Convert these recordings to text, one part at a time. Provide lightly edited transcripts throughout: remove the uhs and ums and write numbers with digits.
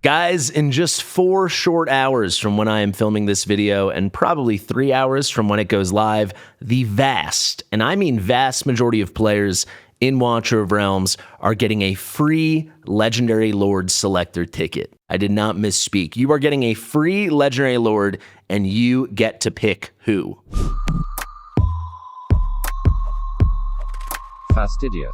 Guys, in just 4 short hours from when I am filming this video, and probably 3 hours from when it goes live, the vast, and I mean vast majority of players in Watcher of Realms are getting a free Legendary Lord Selector ticket. I did not misspeak. You are getting a free Legendary Lord, and you get to pick who. Fastidious.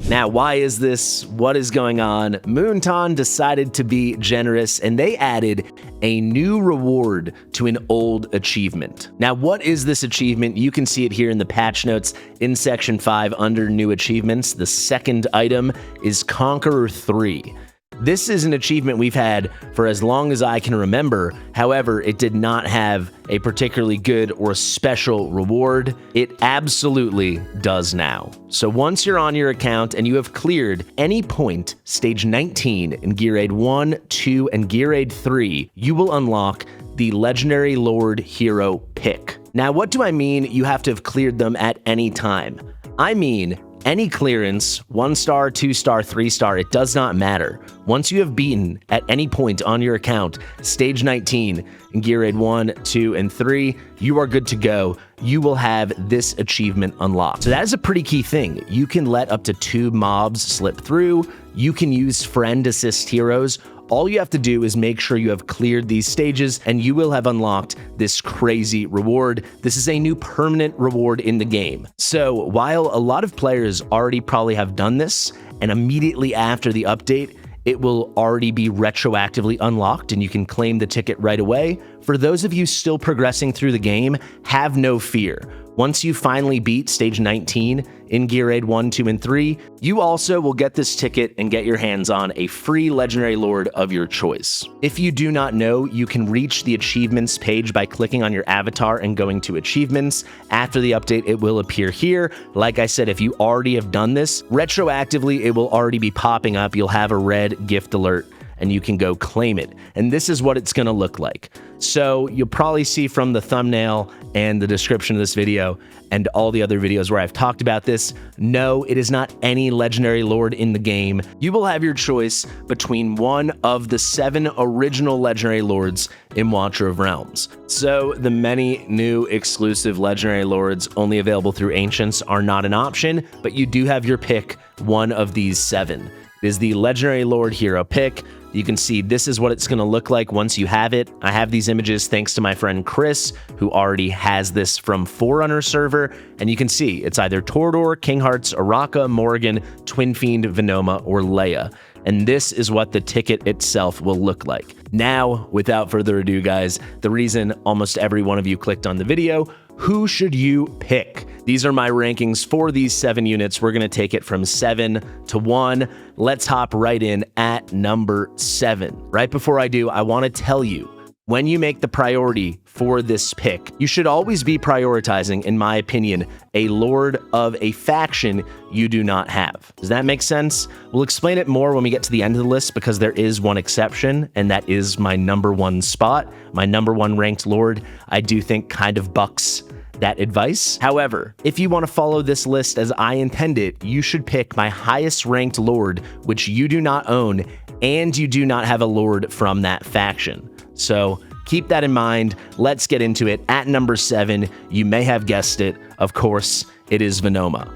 Now, why is this? What is going on? Moonton decided to be generous, and they added a new reward to an old achievement. Now, what is this achievement? You can see it here in the patch notes in section 5 under new achievements. The second item is Conqueror 3. This is an achievement we've had for as long as I can remember. However, it did not have a particularly good or special reward. It absolutely does now. So once you're on your account and you have cleared any point, stage 19 in Gear Aid 1, 2, and Gear Aid 3, you will unlock the Legendary Lord Hero pick. Now, what do I mean you have to have cleared them at any time? I mean, any clearance, 1-star, 2-star, 3-star, it does not matter. Once you have beaten at any point on your account, stage 19 in Gear Aid 1, 2, and 3, you are good to go. You will have this achievement unlocked. So that is a pretty key thing. You can let up to 2 mobs slip through. You can use friend assist heroes. All you have to do is make sure you have cleared these stages and you will have unlocked this crazy reward. This is a new permanent reward in the game. So while a lot of players already probably have done this, and immediately after the update, it will already be retroactively unlocked and you can claim the ticket right away. For those of you still progressing through the game, have no fear. Once you finally beat stage 19 in Gear Aid 1, 2, and 3, you also will get this ticket and get your hands on a free Legendary Lord of your choice. If you do not know, you can reach the achievements page by clicking on your avatar and going to achievements. After the update, it will appear here. Like I said, if you already have done this, retroactively, it will already be popping up. You'll have a red gift alert and you can go claim it. And this is what it's gonna look like. So you'll probably see from the thumbnail and the description of this video and all the other videos where I've talked about this, no, it is not any Legendary Lord in the game. You will have your choice between one of the 7 original Legendary Lords in Watcher of Realms. So the many new exclusive Legendary Lords only available through Ancients are not an option, but you do have your pick, one of these 7. It is the Legendary Lord Hero pick. You can see this is what it's going to look like once you have it. I have these images thanks to my friend Chris, who already has this from Forerunner server. And you can see it's either Tordor, King Hearts, Aracha, Morrigan, Twinfiend, Venoma, or Laya. And this is what the ticket itself will look like. Now, without further ado, guys, the reason almost every one of you clicked on the video, who should you pick? These are my rankings for these 7 units. We're going to take it from 7 to 1. Let's hop right in at number 7. Right before I do, I want to tell you, when you make the priority for this pick, you should always be prioritizing, in my opinion, a lord of a faction you do not have. Does that make sense? We'll explain it more when we get to the end of the list because there is one exception, and that is my number 1 spot. My number 1 ranked lord, I do think kind of bucks that advice. However, if you want to follow this list as I intend it, you should pick my highest ranked lord, which you do not own, and you do not have a lord from that faction. So keep that in mind. Let's get into it. At number 7, you may have guessed it. Of course, it is Venoma.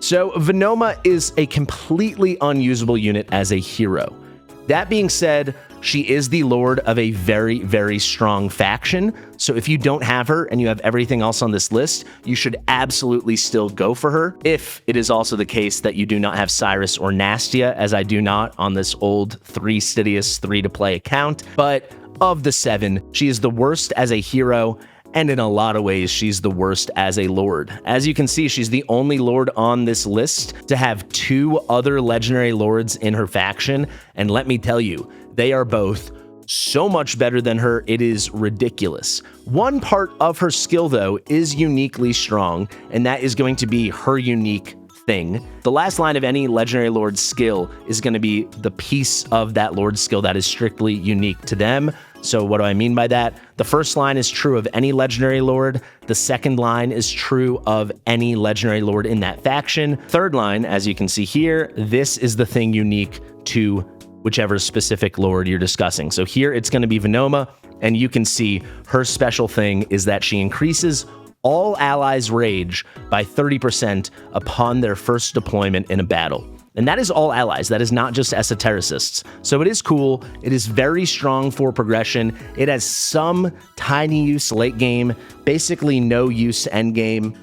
So Venoma is a completely unusable unit as a hero. That being said, she is the lord of a very, very strong faction. So if you don't have her and you have everything else on this list, you should absolutely still go for her. If it is also the case that you do not have Cyrus or Nastia, as I do not on this old 3 Stidious 3-to-play account. But of the 7, she is the worst as a hero, and in a lot of ways, she's the worst as a lord. As you can see, she's the only lord on this list to have 2 other legendary lords in her faction, and let me tell you, they are both so much better than her, it is ridiculous. One part of her skill, though, is uniquely strong, and that is going to be her unique thing. The last line of any legendary lord's skill is going to be the piece of that lord's skill that is strictly unique to them. So what do I mean by that? The first line is true of any legendary lord. The second line is true of any legendary lord in that faction. Third line, as you can see here, this is the thing unique to whichever specific lord you're discussing. So here it's going to be Venoma, and you can see her special thing is that she increases all allies' rage by 30% upon their first deployment in a battle. And that is all allies. That is not just esotericists. So it is cool. It is very strong for progression. It has some tiny use late game, basically no use end game.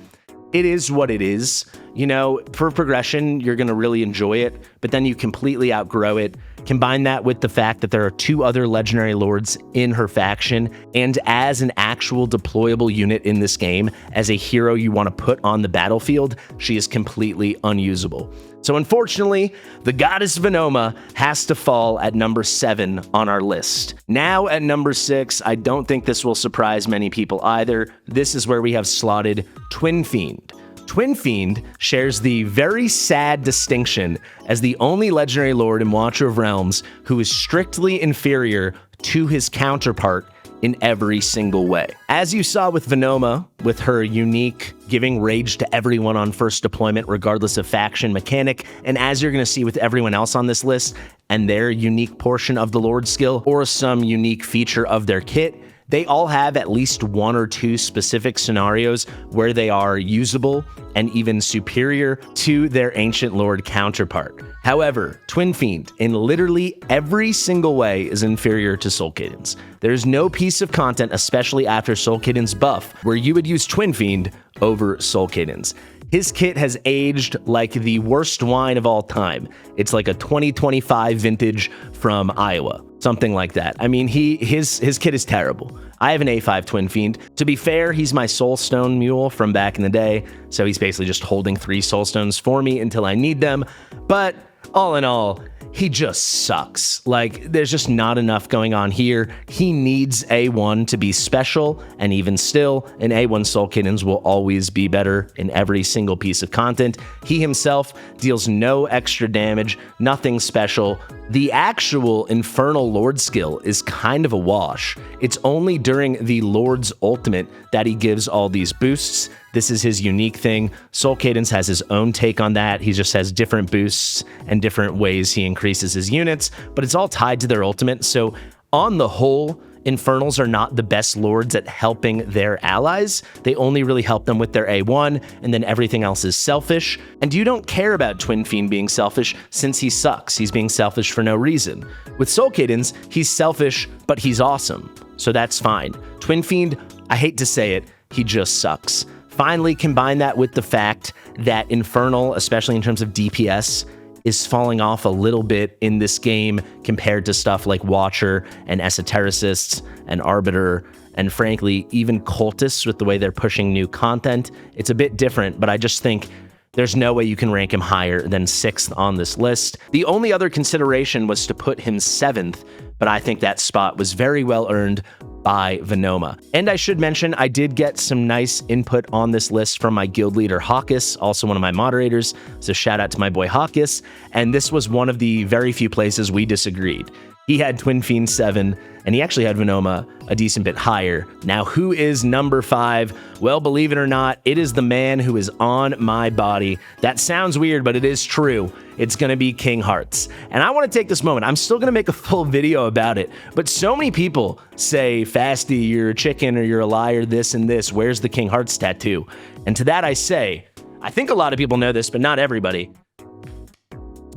It is what it is. You know, for progression, you're going to really enjoy it, but then you completely outgrow it. Combine that with the fact that there are 2 other legendary lords in her faction, and as an actual deployable unit in this game, as a hero you want to put on the battlefield, she is completely unusable. So unfortunately, the goddess Venoma has to fall at number 7 on our list. Now at number 6, I don't think this will surprise many people either. This is where we have slotted Twinfiend. Twinfiend shares the very sad distinction as the only legendary lord in Watcher of Realms who is strictly inferior to his counterpart in every single way. As you saw with Venoma, with her unique giving rage to everyone on first deployment regardless of faction mechanic, and as you're going to see with everyone else on this list and their unique portion of the lord skill or some unique feature of their kit, they all have at least 1 or 2 specific scenarios where they are usable and even superior to their Ancient Lord counterpart. However, Twinfiend, in literally every single way, is inferior to Soul Cadence. There's no piece of content, especially after Soul Cadence buff, where you would use Twinfiend over Soul Cadence. His kit has aged like the worst wine of all time. It's like a 2025 vintage from Iowa, something like that. I mean, his kit is terrible. I have an A5 Twinfiend. To be fair, he's my Soulstone mule from back in the day, so he's basically just holding 3 Soulstones for me until I need them. But all in all, he just sucks. Like, there's just not enough going on here. He needs A1 to be special, and even still, an A1 Soul Kittens will always be better in every single piece of content. He himself deals no extra damage, nothing special. The actual Infernal Lord skill is kind of a wash. It's only during the Lord's ultimate that he gives all these boosts. This is his unique thing. Soul Cadence has his own take on that. He just has different boosts and different ways he increases his units, but it's all tied to their ultimate. So on the whole, Infernals are not the best lords at helping their allies. They only really help them with their A1, and then everything else is selfish. And you don't care about Twinfiend being selfish since he sucks. He's being selfish for no reason. With Soul Cadence, he's selfish, but he's awesome. So that's fine. Twinfiend, I hate to say it, he just sucks. Finally, combine that with the fact that Infernal, especially in terms of DPS, is falling off a little bit in this game compared to stuff like Watcher and Esotericists and Arbiter, and frankly, even Cultists with the way they're pushing new content. It's a bit different, but I just think there's no way you can rank him higher than 6th on this list. The only other consideration was to put him 7th, but I think that spot was very well earned by Venoma. And I should mention, I did get some nice input on this list from my guild leader, Hawkus, also one of my moderators. So shout out to my boy Hawkus. And this was one of the very few places we disagreed. He had Twinfiend 7, and he actually had Venoma a decent bit higher. Now, who is number 5? Well, believe it or not, it is the man who is on my body. That sounds weird, but it is true. It's going to be King Harz. And I want to take this moment. I'm still going to make a full video about it, but so many people say, Fasty, you're a chicken or you're a liar, this and this. Where's the King Harz tattoo? And to that I say, I think a lot of people know this, but not everybody.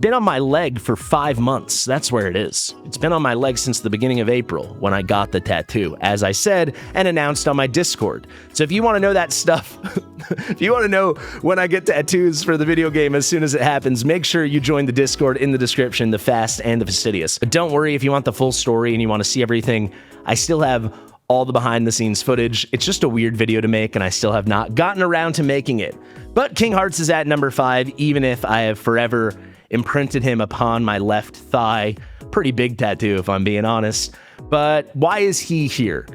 Been on my leg for 5 months. That's where it is. It's been on my leg since the beginning of April when I got the tattoo, as I said and announced on my Discord. So if you want to know that stuff, if you want to know when I get tattoos for the video game as soon as it happens, make sure you join the Discord in the description, the Fast and the Fastidious. But don't worry, if you want the full story and you want to see everything, I still have all the behind the scenes footage. It's just a weird video to make, and I still have not gotten around to making it. But King Harz is at number 5, even if I have forever imprinted him upon my left thigh. Pretty big tattoo, if I'm being honest. But why is he here?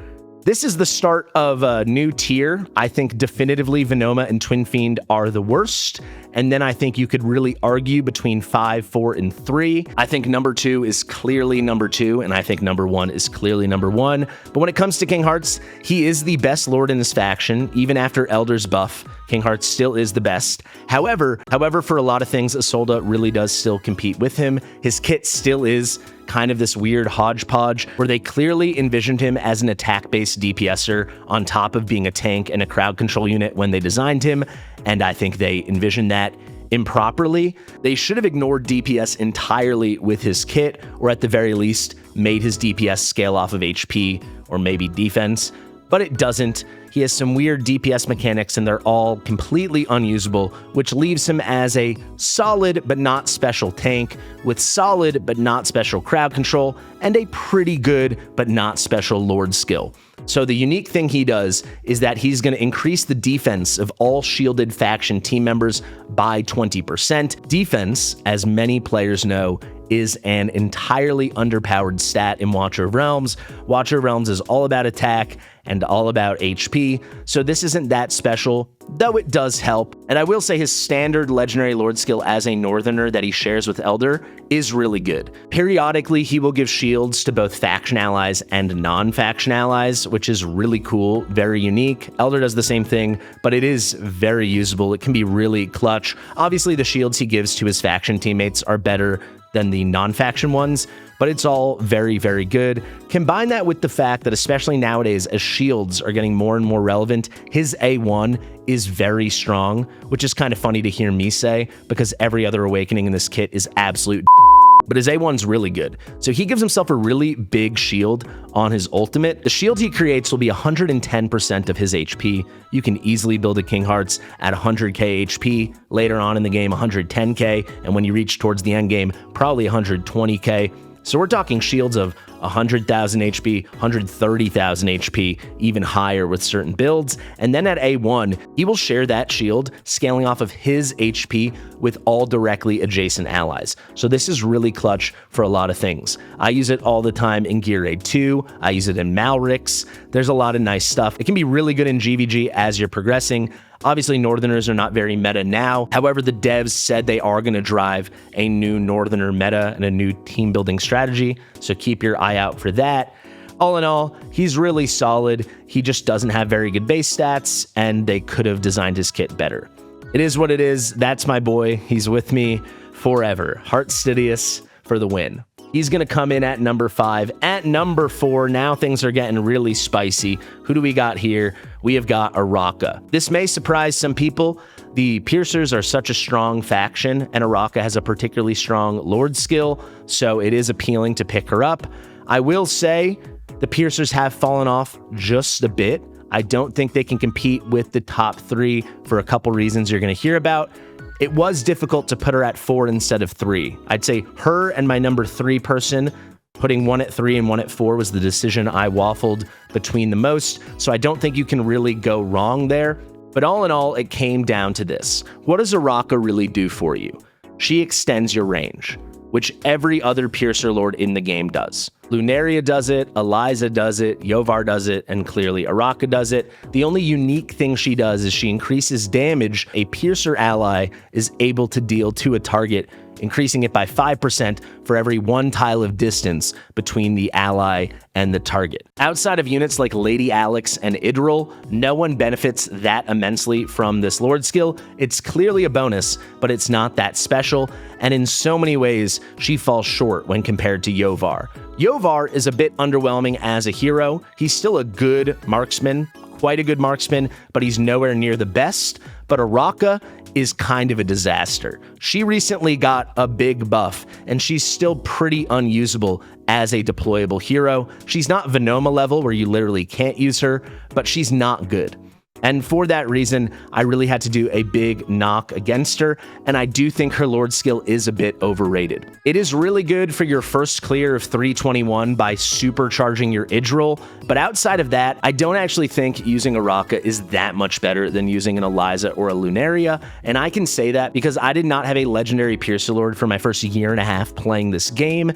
This is the start of a new tier. I think definitively Venoma and Twinfiend are the worst. And then I think you could really argue between 5, 4, and 3. I think number 2 is clearly number 2, and I think number 1 is clearly number 1. But when it comes to King Harz, he is the best lord in this faction. Even after Elder's buff, King Harz still is the best. However, for a lot of things, Isolde really does still compete with him. His kit still is kind of this weird hodgepodge where they clearly envisioned him as an attack-based DPSer on top of being a tank and a crowd control unit when they designed him, and I think they envisioned that improperly. They should have ignored DPS entirely with his kit, or at the very least made his DPS scale off of HP or maybe defense, but it doesn't. He has some weird DPS mechanics and they're all completely unusable, which leaves him as a solid but not special tank with solid but not special crowd control and a pretty good but not special lord skill. So the unique thing he does is that he's going to increase the defense of all shielded faction team members by 20%. Defense, as many players know, is an entirely underpowered stat in Watcher of Realms. Watcher of Realms is all about attack and all about HP, so this isn't that special, though it does help. And I will say his standard legendary lord skill as a northerner that he shares with Elder is really good. Periodically, he will give shields to both faction allies and non-faction allies, which is really cool, very unique. Elder does the same thing, but it is very usable. It can be really clutch. Obviously, the shields he gives to his faction teammates are better than the non-faction ones, but it's all very, very good. Combine that with the fact that, especially nowadays, as shields are getting more and more relevant, his A1 is very strong, which is kind of funny to hear me say, because every other awakening in this kit is absolute but his A1's really good. So he gives himself a really big shield on his ultimate. The shield he creates will be 110% of his HP. You can easily build a King Harz at 100k HP, later on in the game 110k, and when you reach towards the end game, probably 120k. So we're talking shields of 100,000 HP, 130,000 HP, even higher with certain builds. And then at A1, he will share that shield, scaling off of his HP with all directly adjacent allies. So this is really clutch for a lot of things. I use it all the time in Gear Raid 2. I use it in Malrix. There's a lot of nice stuff. It can be really good in GVG as you're progressing. Obviously, Northerners are not very meta now. However, the devs said they are going to drive a new Northerner meta and a new team building strategy, so keep your eye out for that. All in all, he's really solid. He just doesn't have very good base stats, and they could have designed his kit better. It is what it is. That's my boy. He's with me forever. Heartstidious for the win. He's going to come in at number 5. At number 4, now things are getting really spicy. Who do we got here? We have got Aracha. This may surprise some people. The Piercers are such a strong faction, and Aracha has a particularly strong Lord skill, so it is appealing to pick her up. I will say the Piercers have fallen off just a bit. I don't think they can compete with the top 3 for a couple reasons you're going to hear about. It was difficult to put her at 4 instead of 3. I'd say her and my number 3 person, putting one at 3 and one at 4 was the decision I waffled between the most, so I don't think you can really go wrong there. But all in all, it came down to this. What does Aracha really do for you? She extends your range, which every other Piercer Lord in the game does. Lunaria does it, Eliza does it, Yovar does it, and clearly Aracha does it. The only unique thing she does is she increases damage a Piercer ally is able to deal to a target, increasing it by 5% for every 1 tile of distance between the ally and the target. Outside of units like Lady Alex and Idril, no one benefits that immensely from this Lord skill. It's clearly a bonus, but it's not that special, and in so many ways, she falls short when compared to Yovar. Yovar is a bit underwhelming as a hero. He's still a good marksman, quite a good marksman, but he's nowhere near the best. But Aracha is kind of a disaster. She recently got a big buff, and she's still pretty unusable as a deployable hero. She's not Venoma level where you literally can't use her, but she's not good. And for that reason, I really had to do a big knock against her, and I do think her Lord skill is a bit overrated. It is really good for your first clear of 321 by supercharging your Idril, but outside of that, I don't actually think using Aracha is that much better than using an Eliza or a Lunaria, and I can say that because I did not have a legendary Piercer Lord for my first year and a half playing this game.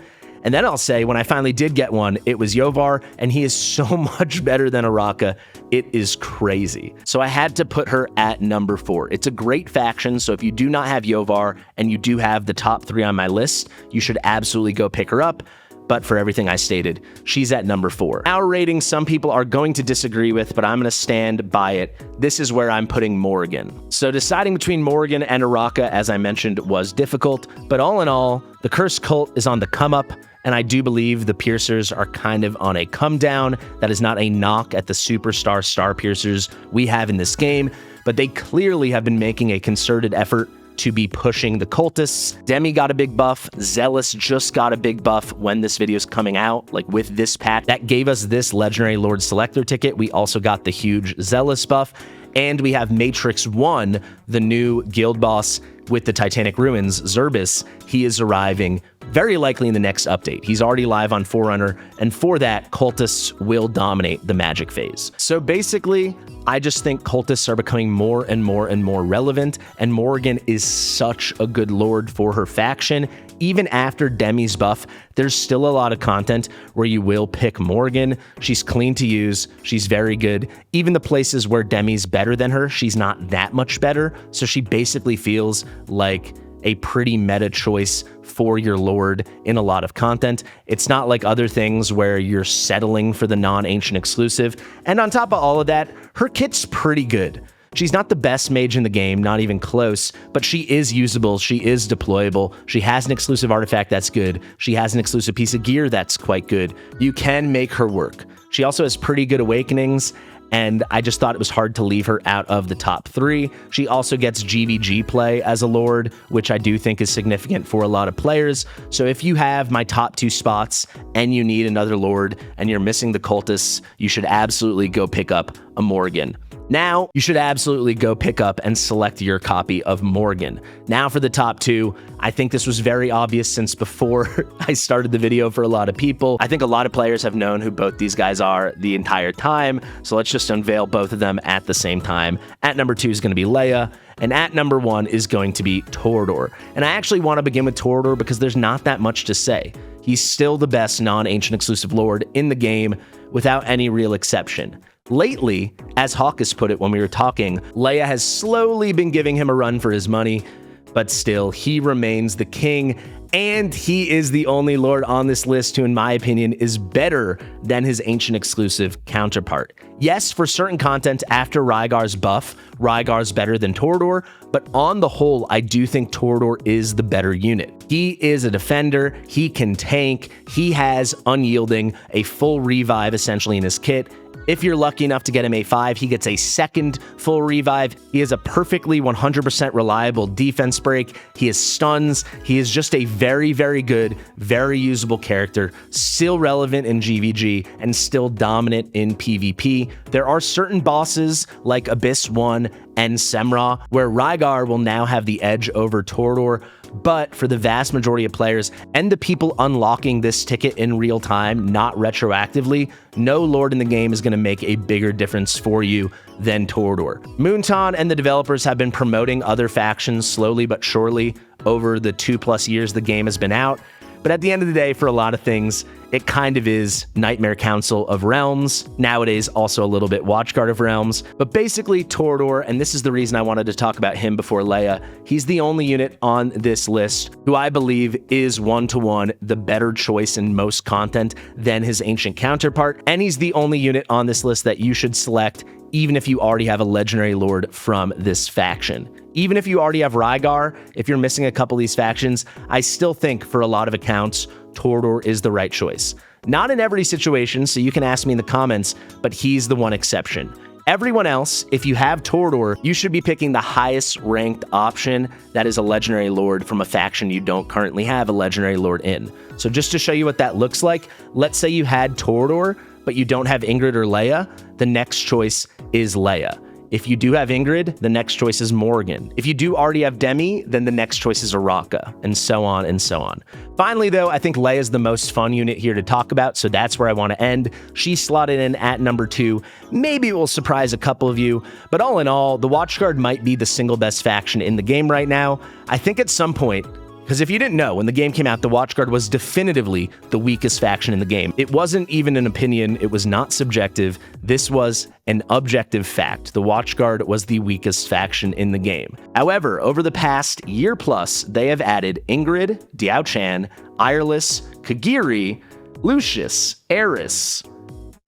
And then I'll say, when I finally did get one, it was Yovar, and he is so much better than Aracha. It is crazy. So I had to put her at number 4. It's a great faction, so if you do not have Yovar and you do have the top 3 on my list, you should absolutely go pick her up. But for everything I stated, she's at number 4. Our rating, some people are going to disagree with, but I'm going to stand by it. This is where I'm putting Morrigan. So deciding between Morrigan and Aracha, as I mentioned, was difficult. But all in all, the Cursed Cult is on the come up, and I do believe the Piercers are kind of on a come down. That is not a knock at the superstar star Piercers we have in this game, but they clearly have been making a concerted effort to be pushing the cultists. Demi got a big buff. Zealous just got a big buff when this video is coming out, like with this patch. That gave us this Legendary Lord Selector ticket. We also got the huge Zealous buff. And we have Matrix 1, the new guild boss with the Titanic Ruins, Zerbis. He is arriving very likely in the next update. He's already live on Forerunner, and for that, cultists will dominate the magic phase. So basically, I just think cultists are becoming more and more and more relevant, and Morrigan is such a good lord for her faction. Even after Demi's buff, there's still a lot of content where you will pick Morrigan. She's clean to use. She's very good. Even the places where Demi's better than her, she's not that much better. So she basically feels like a pretty meta choice for your lord in a lot of content. It's not like other things where you're settling for the non-ancient exclusive. And on top of all of that, her kit's pretty good. She's not the best mage in the game, not even close, but she is usable, she is deployable, she has an exclusive artifact that's good, she has an exclusive piece of gear that's quite good. You can make her work. She also has pretty good awakenings, and I just thought it was hard to leave her out of the top 3. She also gets GVG play as a lord, which I do think is significant for a lot of players. So if you have my top 2 spots and you need another lord and you're missing the cultists, you should absolutely go pick up a Morrigan. Now, you should absolutely go pick up and select your copy of Morrigan. Now for the top 2, I think this was very obvious since before I started the video for a lot of people. I think a lot of players have known who both these guys are the entire time, so let's just unveil both of them at the same time. At number 2 is going to be Laya, and at number 1 is going to be Tordor. And I actually want to begin with Tordor because there's not that much to say. He's still the best non-ancient exclusive lord in the game without any real exception. Lately, as Hawkus put it when we were talking, Laya has slowly been giving him a run for his money, but still, he remains the king, and he is the only lord on this list who, in my opinion, is better than his ancient exclusive counterpart. Yes, for certain content after Rygar's buff, Rygar's better than Tordor, but on the whole, I do think Tordor is the better unit. He is a defender, he can tank, he has unyielding, a full revive essentially in his kit. If you're lucky enough to get him A5, he gets a second full revive. He is a perfectly 100% reliable defense break. He has stuns. He is just a very, very good, very usable character, still relevant in GVG and still dominant in PvP. There are certain bosses like Abyss 1 and Semra where Rygar will now have the edge over Tordor, but for the vast majority of players and the people unlocking this ticket in real time, not retroactively, no lord in the game is going to make a bigger difference for you than Tordor. Moonton and the developers have been promoting other factions slowly but surely over the 2+ years the game has been out. But at the end of the day, for a lot of things, it kind of is Nightmare Council of Realms. Nowadays, also a little bit Watchguard of Realms. But basically, Tordor, and this is the reason I wanted to talk about him before Laya, he's the only unit on this list who I believe is one-to-one the better choice in most content than his ancient counterpart. And he's the only unit on this list that you should select even if you already have a legendary lord from this faction. Even if you already have Rygar, if you're missing a couple of these factions, I still think for a lot of accounts, Tordor is the right choice. Not in every situation, so you can ask me in the comments, but he's the one exception. Everyone else, if you have Tordor, you should be picking the highest ranked option that is a legendary lord from a faction you don't currently have a legendary lord in. So just to show you what that looks like, let's say you had Tordor, but you don't have Ingrid or Laya, the next choice is Laya. If you do have Ingrid, the next choice is Morrigan. If you do already have Demi, then the next choice is Aracha, and so on and so on. Finally, though, I think Laya is the most fun unit here to talk about, so that's where I want to end. She's slotted in at number 2. Maybe it will surprise a couple of you, but all in all, the Watchguard might be the single best faction in the game right now. I think at some point, Because if you didn't know, when the game came out, the Watchguard was definitively the weakest faction in the game. It wasn't even an opinion. It was not subjective. This was an objective fact. The Watchguard was the weakest faction in the game. However, over the past year plus, they have added Ingrid, Diao Chan, Ireless, Kagiri, Lucius, Eris,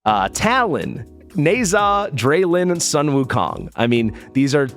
Talon, Neza, Draylin, and Sun Wukong. I mean, these are,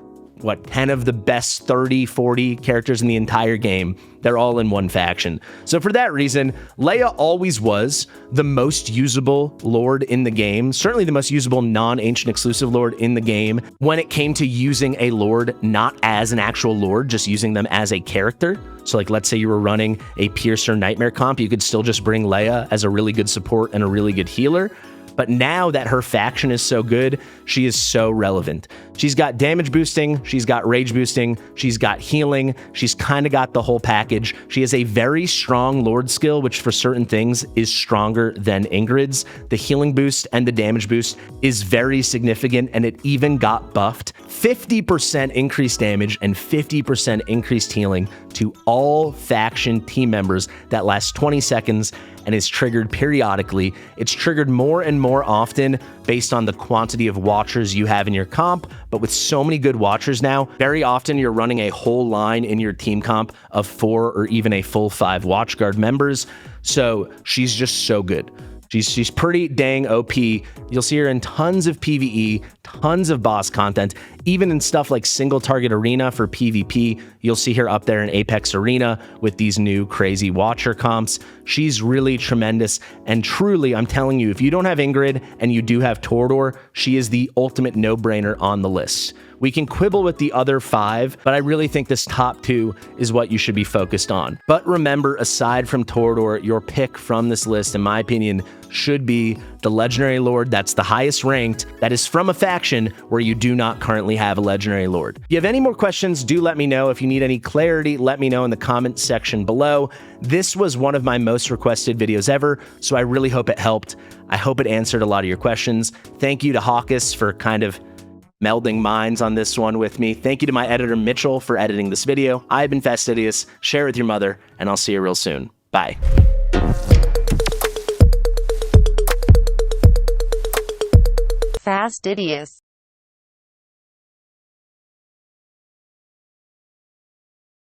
10 of the best 30, 40 characters in the entire game. They're all in one faction. So for that reason, Laya always was the most usable Lord in the game, certainly the most usable non-ancient exclusive Lord in the game when it came to using a Lord not as an actual Lord, just using them as a character. So like, let's say you were running a Piercer Nightmare comp, you could still just bring Laya as a really good support and a really good healer. But now that her faction is so good, she is so relevant. She's got damage boosting, she's got rage boosting, she's got healing, she's kind of got the whole package. She has a very strong Lord skill, which for certain things is stronger than Ingrid's. The healing boost and the damage boost is very significant, and it even got buffed. 50% increased damage and 50% increased healing to all faction team members that lasts 20 seconds and is triggered periodically. It's triggered more and more often based on the quantity of watchers you have in your comp, but with so many good watchers now, very often you're running a whole line in your team comp of 4 or even a full 5 Watchguard members. So she's just so good. She's pretty dang OP. You'll see her in tons of PvE, tons of boss content, even in stuff like single target arena for PvP. You'll see her up there in Apex Arena with these new crazy Watcher comps. She's really tremendous, and truly, I'm telling you, if you don't have Ingrid and you do have Tordor, she is the ultimate no-brainer on the list. We can quibble with the other 5, but I really think this top 2 is what you should be focused on. But remember, aside from Tordor, your pick from this list, in my opinion, should be the Legendary Lord that's the highest ranked, that is from a faction where you do not currently have a Legendary Lord. If you have any more questions, do let me know. If you need any clarity, let me know in the comment section below. This was one of my most requested videos ever, so I really hope it helped. I hope it answered a lot of your questions. Thank you to Hawkus for kind of melding minds on this one with me. Thank you to my editor, Mitchell, for editing this video. I've been Fastidious. Share with your mother, and I'll see you real soon. Bye. Fastidious.